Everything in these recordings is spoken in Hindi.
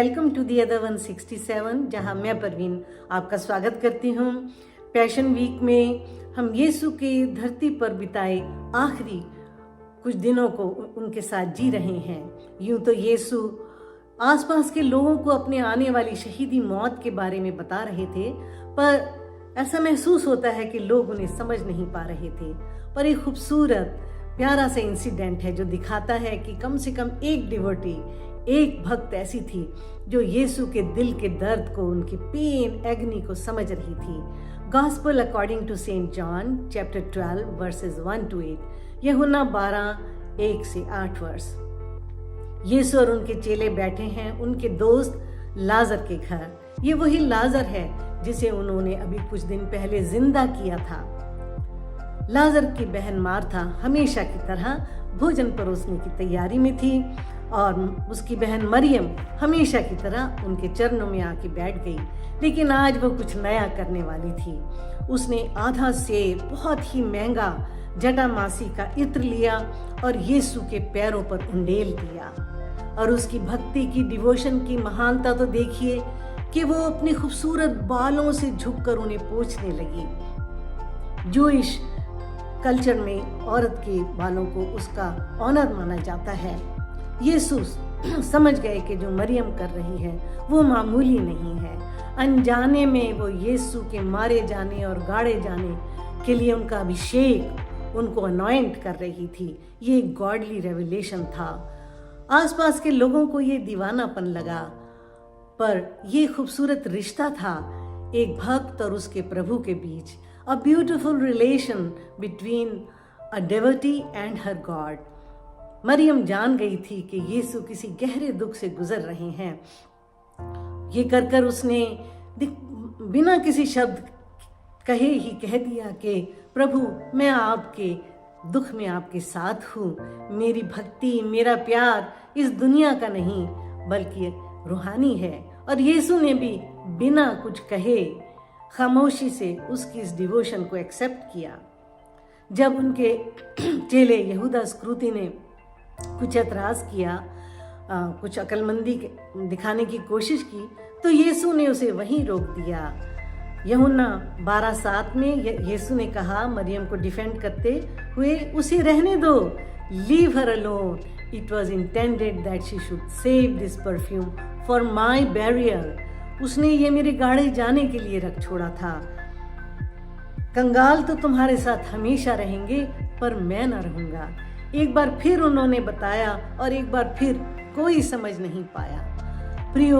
वेलकम टू दी अदर 167, जहां मैं परवीन आपका स्वागत करती हूं। पैशन वीक में हम यीशु के धरती पर बिताए आखिरी कुछ दिनों को उनके साथ जी रहे हैं। यूं तो यीशु आसपास के लोगों को अपने आने वाली शहीदी मौत के बारे में बता रहे थे, पर ऐसा महसूस होता है कि लोग उन्हें समझ नहीं पा रहे थे। पर एक खूबसूरत प्यारा सा इंसिडेंट है जो दिखाता है कि कम से कम एक डिवोटी, एक भक्त ऐसी थी जो यीशु के दिल के दर्द को, उनके पेन एग्नी को समझ रही थी। Gospel according to saint John chapter 12 verses 1 to 8, यूहन्ना 12 1 से 8 वर्ष। यीशु और उनके चेले बैठे हैं उनके दोस्त लाजर के घर। ये वही लाजर है जिसे उन्होंने अभी कुछ दिन पहले जिंदा किया था। लाजर की बहन मार्था हमेशा की तरह भोजन परोसने की तैयारी में थी और उसकी बहन मरियम हमेशा की तरह उनके चरणों में आके बैठ गई। लेकिन आज वो कुछ नया करने वाली थी। उसने आधा सेर, बहुत ही महंगा जटामासी का इत्र लिया और यीशु के पैरों पर उंडेल दिया। और उसकी भक्ति की, डिवोशन की महानता तो देखिए कि वो अपने खूबसूरत बालों से झुककर उन्हें पोंछने लगी। जूइश कल्चर में औरत के बालों को उसका ऑनर माना जाता है। यीशु समझ गए कि जो मरियम कर रही है वो मामूली नहीं है। अनजाने में वो यीशु के मारे जाने और गाड़े जाने के लिए उनका अभिषेक, उनको अनॉइंट कर रही थी। ये एक गॉडली रेवलेशन था। आसपास के लोगों को ये दीवानापन लगा, पर ये खूबसूरत रिश्ता था एक भक्त और उसके प्रभु के बीच। A beautiful relation between a devotee and her God. Maryam जान गई थी कि यीशु किसी गहरे दुख से गुजर रहे हैं। ये कर उसने बिना किसी शब्द कहे ही कह दिया कि प्रभु, मैं आपके दुख में आपके साथ हूँ। मेरी भक्ति, मेरा प्यार इस दुनिया का नहीं बल्कि रूहानी है। और यीशु ने भी बिना कुछ कहे खामोशी से उसकी इस डिवोशन को एक्सेप्ट किया। जब उनके चेले यहूदा इस्करियोती ने कुछ एतराज किया, कुछ अक्लमंदी दिखाने की कोशिश की, तो यीशु ने उसे वहीं रोक दिया। यूहन्ना 12:7 में यीशु ने कहा मरियम को डिफेंड करते हुए, उसे रहने दो, leave her alone, it was intended that she should save this perfume for my burial. उसने ये मेरे गाड़े जाने के लिए रख छोड़ा था। कंगाल तो तुम्हारे साथ हमेशा रहेंगे, पर मैं न रहूंगा। एक बार फिर उन्होंने बताया और एक बार फिर कोई समझ नहीं पाया। प्रियो,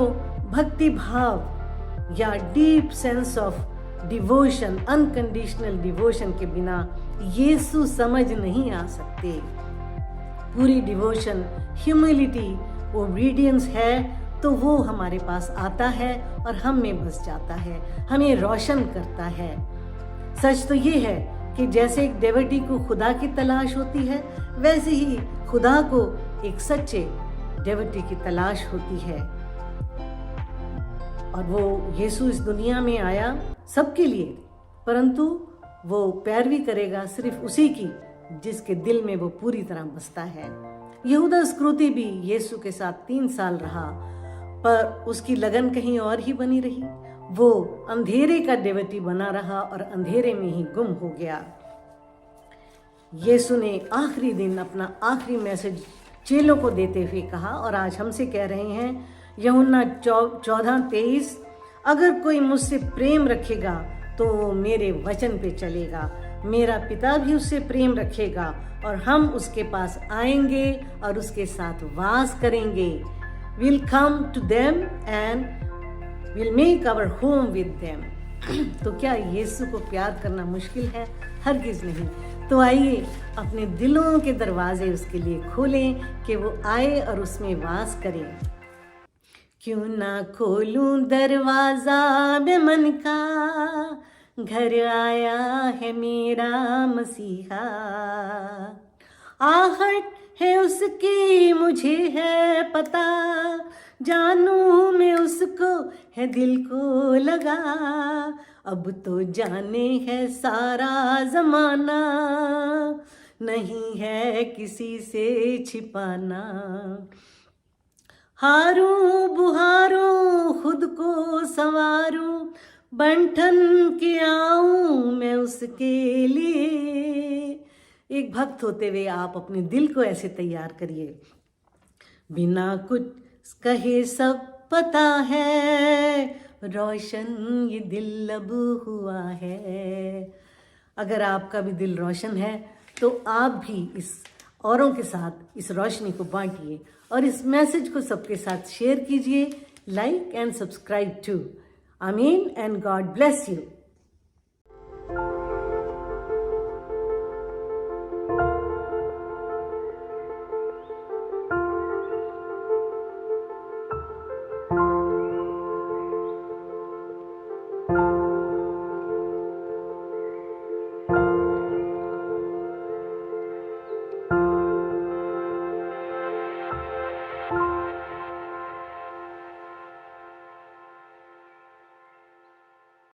भक्ति भाव या deep sense of devotion, unconditional devotion के बिना यीशु समझ नहीं आ सकते। पूरी डिवोशन ह्यूमिलिटी, ओबीडियंस है तो वो हमारे पास आता है और हम में बस जाता है, हमें रोशन करता है। सच तो ये है कि जैसे एक डेवोटी को खुदा की तलाश होती है, वैसे ही खुदा को एक सच्चे डेवोटी की तलाश होती है। और वो यीशु इस दुनिया में आया सबके लिए, परंतु वो पैरवी करेगा सिर्फ उसी की जिसके दिल में वो पूरी तरह बसता है। यहूदा इस्करियोती भी यीशु के साथ 3 साल रहा, पर उसकी लगन कहीं और ही बनी रही। वो अंधेरे का डेवोटी बना रहा और अंधेरे में ही गुम हो गया। यीशु ने आखिरी दिन अपना आखिरी मैसेज चेलों को देते हुए कहा, और आज हमसे कह रहे हैं, यूहन्ना 14:23, अगर कोई मुझसे प्रेम रखेगा तो वो मेरे वचन पे चलेगा, मेरा पिता भी उससे प्रेम रखेगा और हम उसके पास आएंगे और उसके साथ वास करेंगे। We'll come to them and we'll make our home with them. तो क्या यीशु को प्यार करना मुश्किल है? हरगिज नहीं। तो आइए अपने दिलों के दरवाजे उसके लिए खोलें कि वो आए और उसमें वास करें। क्यों ना खोलूं दरवाजा मैं मन का, घर आया है मेरा मसीहा। आहट है उसकी मुझे है पता, जानू मैं उसको है दिल को लगा। अब तो जाने है सारा जमाना, नहीं है किसी से छिपाना। हारूं बुहारूं खुद को संवारूं, बंठन के आऊं मैं उसके लिए। एक भक्त होते हुए आप अपने दिल को ऐसे तैयार करिए, बिना कुछ कहे सब पता है, रोशन ये दिल अब हुआ है। अगर आपका भी दिल रोशन है तो आप भी इस औरों के साथ इस रोशनी को बांटिए और इस मैसेज को सबके साथ शेयर कीजिए। Like and subscribe to. Amen and God bless you.